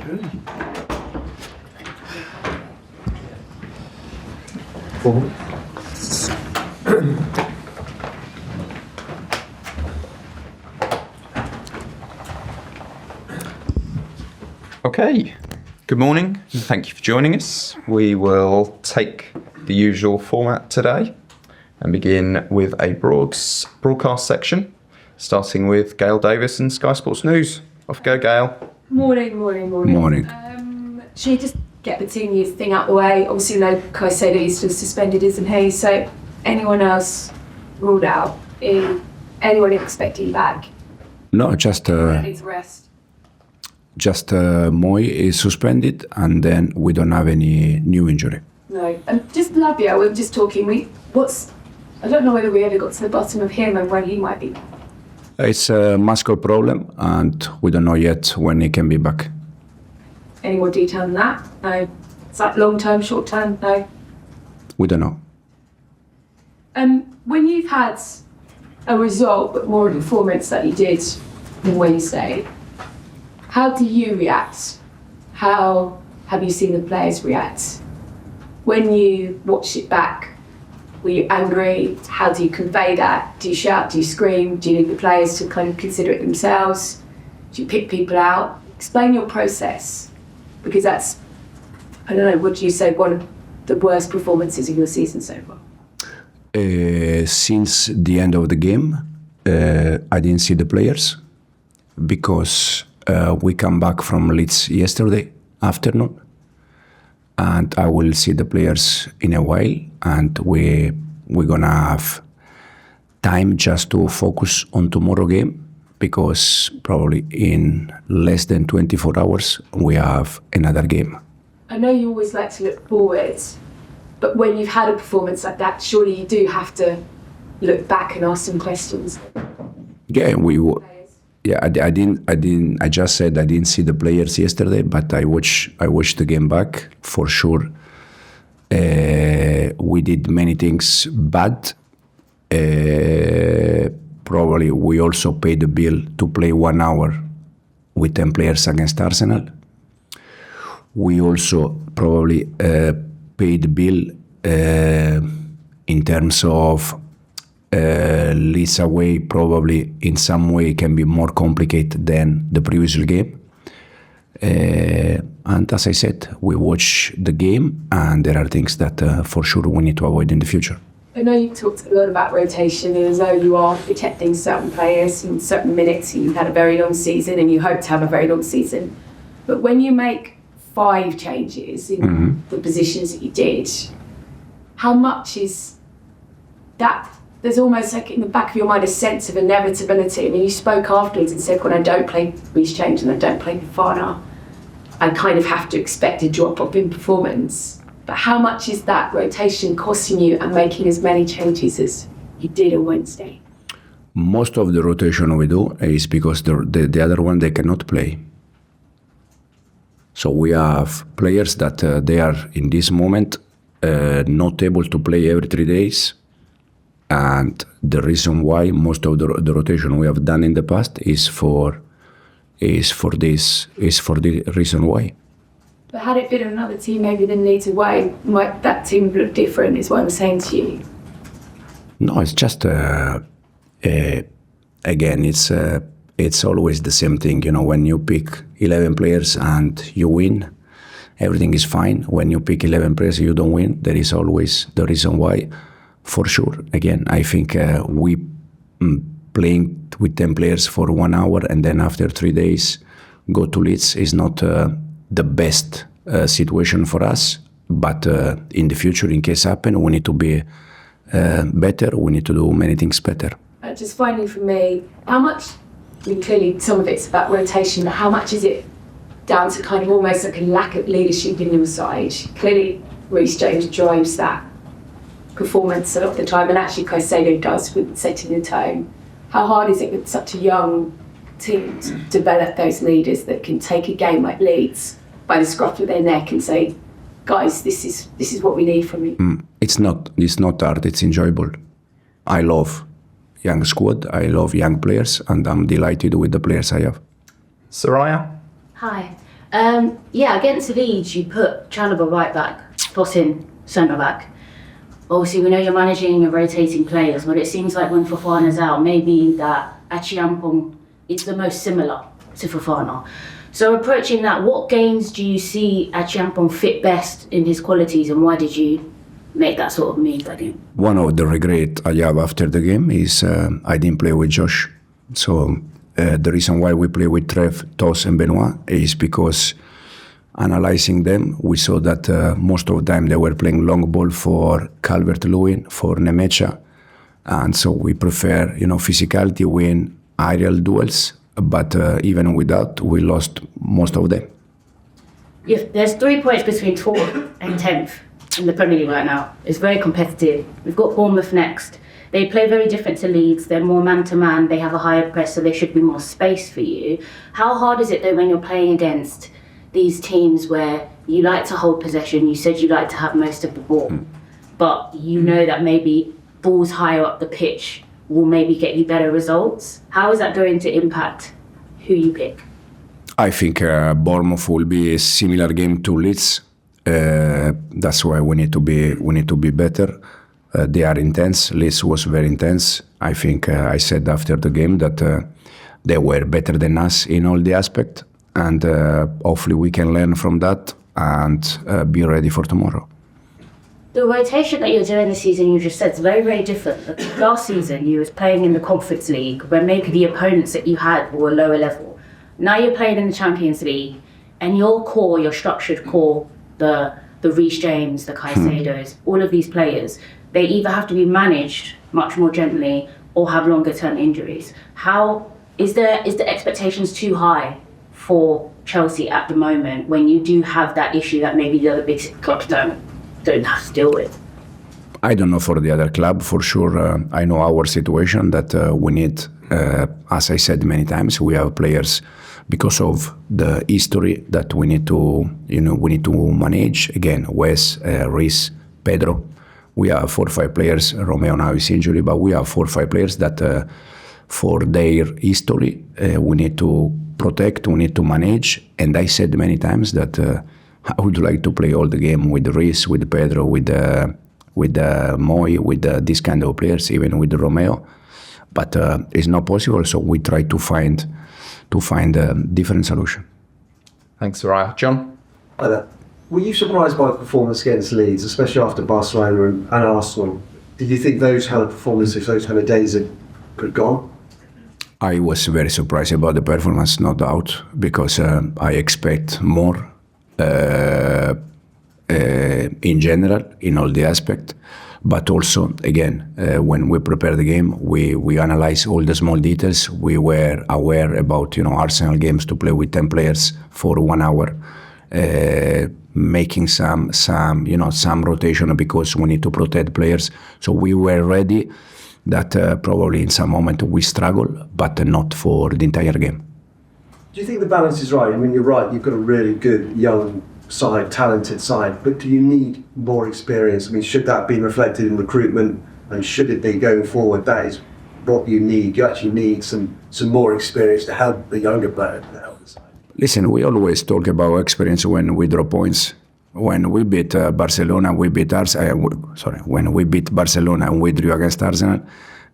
Okay, good morning. Thank you for joining us. We will take the usual format today and begin with a broadcast section, starting with Gail Davis and Sky Sports News. Off you go, Gail. Morning. Should we just get the 2 years thing out the way? Obviously, no, Caicedo is still suspended, isn't he? So, anyone else ruled out? Anyone expecting back? No, just Needs rest. Just Moi is suspended, and then we don't have any new injury. No, and just Lavia. We were just talking. I don't know whether we ever got to the bottom of him and when he might be. It's a muscle problem, and we don't know yet when he can be back. Any more detail than that? No. Is that long term, short term? No. We don't know. When you've had a result, but more a performance that you did on Wednesday, how do you react? How have you seen the players react? When you watched it back, were you angry? How do you convey that? Do you shout? Do you scream? Do you need the players to kind of consider it themselves? Do you pick people out? Explain your process, because that's, I don't know, would you say one of the worst performances of your season so far? Since the end of the game, I didn't see the players because we come back from Leeds yesterday afternoon, and I will see the players in a while, and we're gonna have time just to focus on tomorrow game, because probably in less than 24 hours we have another game. I know you always like to look forward, but when you've had a performance like that, surely you do have to look back and ask some questions. Yeah, I just said I didn't see the players yesterday, but I watched the game back for sure. We did many things bad. Probably we also paid the bill to play 1 hour with 10 players against Arsenal. We also probably paid the bill in terms of Leeds away, probably in some way can be more complicated than the previous game. And as I said, we watch the game, and there are things that for sure we need to avoid in the future. I know you talked a lot about rotation, and as though you are protecting certain players in certain minutes. You've had a very long season and you hope to have a very long season. But when you make 5 changes in the positions that you did, how much is that? There's almost like in the back of your mind a sense of inevitability. I mean, you spoke afterwards and said, when I don't play Reece James and I don't play Fofana, I kind of have to expect a drop-off in performance. But how much is that rotation costing you and making as many changes as you did on Wednesday? Most of the rotation we do is because the other one, they cannot play. So we have players that they are in this moment not able to play every 3 days. And the reason why most of the rotation we have done in the past is for the reason why. But had it been another team, maybe than Leeds away, might that team look different? Is what I'm saying to you. No, it's just again, it's always the same thing. You know, when you pick 11 players and you win, everything is fine. When you pick 11 players, you don't win. There is always the reason why. For sure. Again, I think we playing with 10 players for 1 hour and then after 3 days go to Leeds is not the best situation for us. But in the future, in case happen, we need to be better. We need to do many things better. Just finally for me, how much, I mean, clearly some of it's about rotation, but how much is it down to kind of almost like a lack of leadership in your side? Clearly, Reece James drives that performance a lot of the time, and actually Caicedo does with setting the tone. How hard is it with such a young team to develop those leaders that can take a game like Leeds by the scruff of their neck and say, guys, this is what we need from you? It's not hard, it's enjoyable. I love young squad, I love young players, and I'm delighted with the players I have. Soraya? Hi. Yeah, against Leeds, you put Chalobah right back, Fosin centre back. Obviously, we know you're managing and rotating players, but it seems like when Fofana's out, maybe that Acheampong is the most similar to Fofana. So approaching that, what games do you see Acheampong fit best in his qualities, and why did you make that sort of move? One of the regret I have after the game is I didn't play with Josh. So the reason why we play with Trev, Tos and Benoit is because analyzing them, we saw that most of the time they were playing long ball for Calvert-Lewin, for Nemecha. And so we prefer, physicality win aerial duels. But even with that, we lost most of them. There's 3 points between 12th and 10th in the Premier League right now. It's very competitive. We've got Bournemouth next. They play very different to Leeds. They're more man-to-man. They have a higher press, so there should be more space for you. How hard is it, though, when you're playing against these teams where you like to hold possession? You said you like to have most of the ball, but you know that maybe balls higher up the pitch will maybe get you better results. How is that going to impact who you pick? I think Bournemouth will be a similar game to Leeds. That's why we need to be better. They are intense. Leeds was very intense. I think I said after the game that they were better than us in all the aspects, and hopefully we can learn from that and be ready for tomorrow. The rotation that you're doing this season, you just said, is very, very different. Last season, you was playing in the Conference League, where maybe the opponents that you had were lower level. Now you're playing in the Champions League, and your core, your structured core, the Reece James, the Caicedos, all of these players, they either have to be managed much more gently or have longer term injuries. How is the expectations too high for Chelsea at the moment when you do have that issue that maybe the other big clubs don't have to deal with? I don't know for the other club. For sure, I know our situation that we need, as I said many times, we have players because of the history that we need to, manage. Again, Wes, Reece, Pedro. We have 4 or 5 players. Romeo now is injured, but we have 4 or 5 players that, for their history, we need to protect, we need to manage. And I said many times that I would like to play all the game with Reece, with Pedro, with Moi, with this kind of players, even with Romeo. But it's not possible, so we try to find a different solution. Thanks, Raya. John? Hi there. Were you surprised by the performance against Leeds, especially after Barcelona and Arsenal? Did you think those kind of performances, those kind of days had gone? I was very surprised about the performance, no doubt, because I expect more in general, in all the aspects. But also, again, when we prepare the game, we analyze all the small details. We were aware about, Arsenal games to play with 10 players for 1 hour, making some rotation because we need to protect players. So we were ready. That probably in some moment we struggle, but not for the entire game. Do you think the balance is right? I mean, you're right, you've got a really good young side, talented side, but do you need more experience? I mean, should that be reflected in recruitment, and should it be going forward? That is what you need. You actually need some more experience to help the younger player to help the side. Listen, we always talk about experience when we draw points. When we beat Barcelona, when we beat Barcelona and we drew against Arsenal,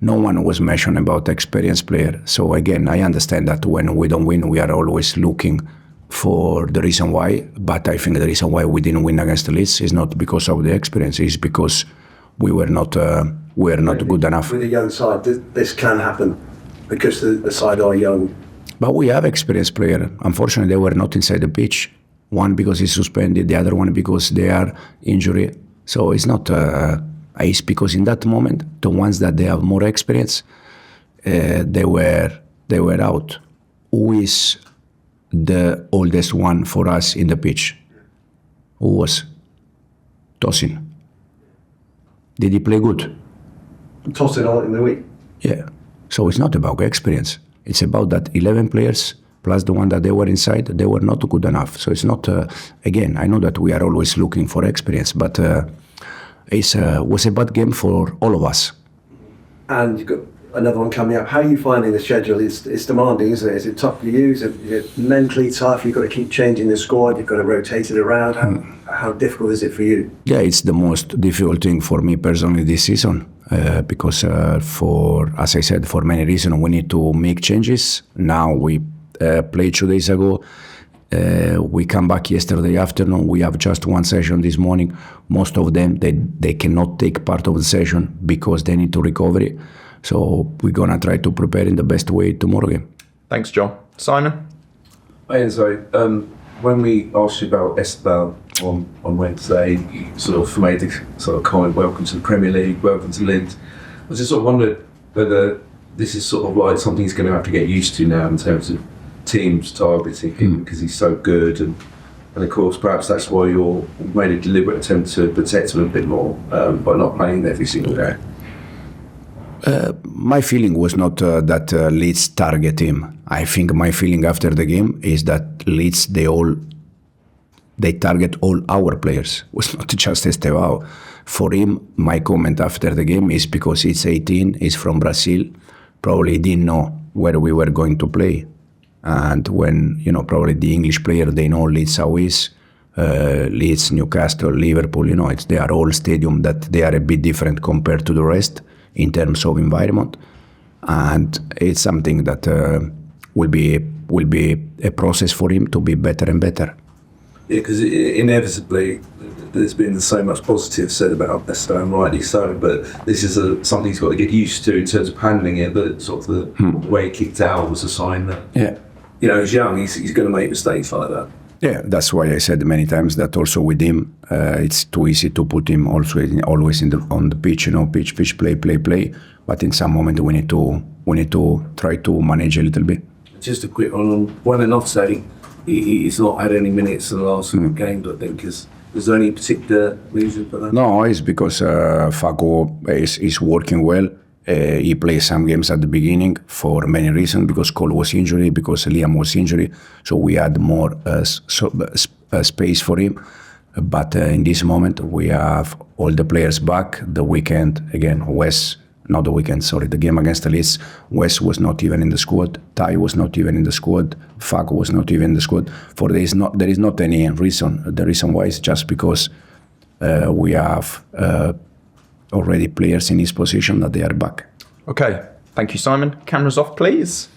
no one was mentioning about experienced player. So again, I understand that when we don't win, we are always looking for the reason why. But I think the reason why we didn't win against the Leeds is not because of the experience, it's because we were not good enough. With a young side, this can happen because the side are young. But we have experienced players. Unfortunately, they were not inside the pitch. One because he's suspended, the other one because they are injured. So it's not it's because in that moment, the ones that they have more experience, they were out. Who is the oldest one for us in the pitch? Who was? Tosin. Did he play good? Tosin all in the week. Yeah. So it's not about experience. It's about that 11 players plus the one that they were inside, they were not good enough. So it's not, again, I know that we are always looking for experience, but it was a bad game for all of us. And you've got another one coming up. How are you finding the schedule? It's demanding, isn't it? Is it tough for you? Is it mentally tough? You've got to keep changing the squad. You've got to rotate it around. How difficult is it for you? Yeah, it's the most difficult thing for me personally this season because, as I said, for many reasons, we need to make changes. Now we played 2 days ago. We come back yesterday afternoon. We have just one session this morning. Most of them, they cannot take part of the session because they need to recover. So we're going to try to prepare in the best way tomorrow game. Thanks, John. Simon? Hi, Enzo. When we asked you about Estevao on Wednesday, you sort of made the sort of comment, welcome to the Premier League, welcome to Leeds. I just sort of wondered whether this is sort of like something he's going to have to get used to now in terms of teams targeting him because he's so good, and of course perhaps that's why you made a deliberate attempt to protect him a bit more by not playing every single day. My feeling was not that Leeds target him. I think my feeling after the game is that Leeds they target all our players. It was not just Estevao. For him, my comment after the game is because he's 18, he's from Brazil, probably didn't know where we were going to play. And when, probably the English player, they know Leeds how is. Leeds, Newcastle, Liverpool, they are all stadiums that they are a bit different compared to the rest in terms of environment. And it's something that will be a process for him to be better and better. Yeah, because inevitably there's been so much positive said about Estevao, and rightly so, but this is something he's got to get used to in terms of handling it, but sort of the way he kicked out was a sign that, he's young, he's going to make mistakes like that. Yeah, that's why I said many times that also with him, it's too easy to put him also always on the pitch, pitch, play. But in some moment we need to try to manage a little bit. Just a quick one on Buonanotte. He's not had any minutes in the last game, I think. Is there any particular reason for that? No, it's because Facu is working well. He played some games at the beginning for many reasons, because Cole was injured, because Liam was injured, so we had more space for him. But in this moment, we have all the players back. The weekend, again, the game against the Leeds, Wes was not even in the squad, Ty was not even in the squad, Facu was not even in the squad. There is not any reason. The reason why is just because we have already players in his position that they are back. Okay, thank you, Simon. Cameras off, please.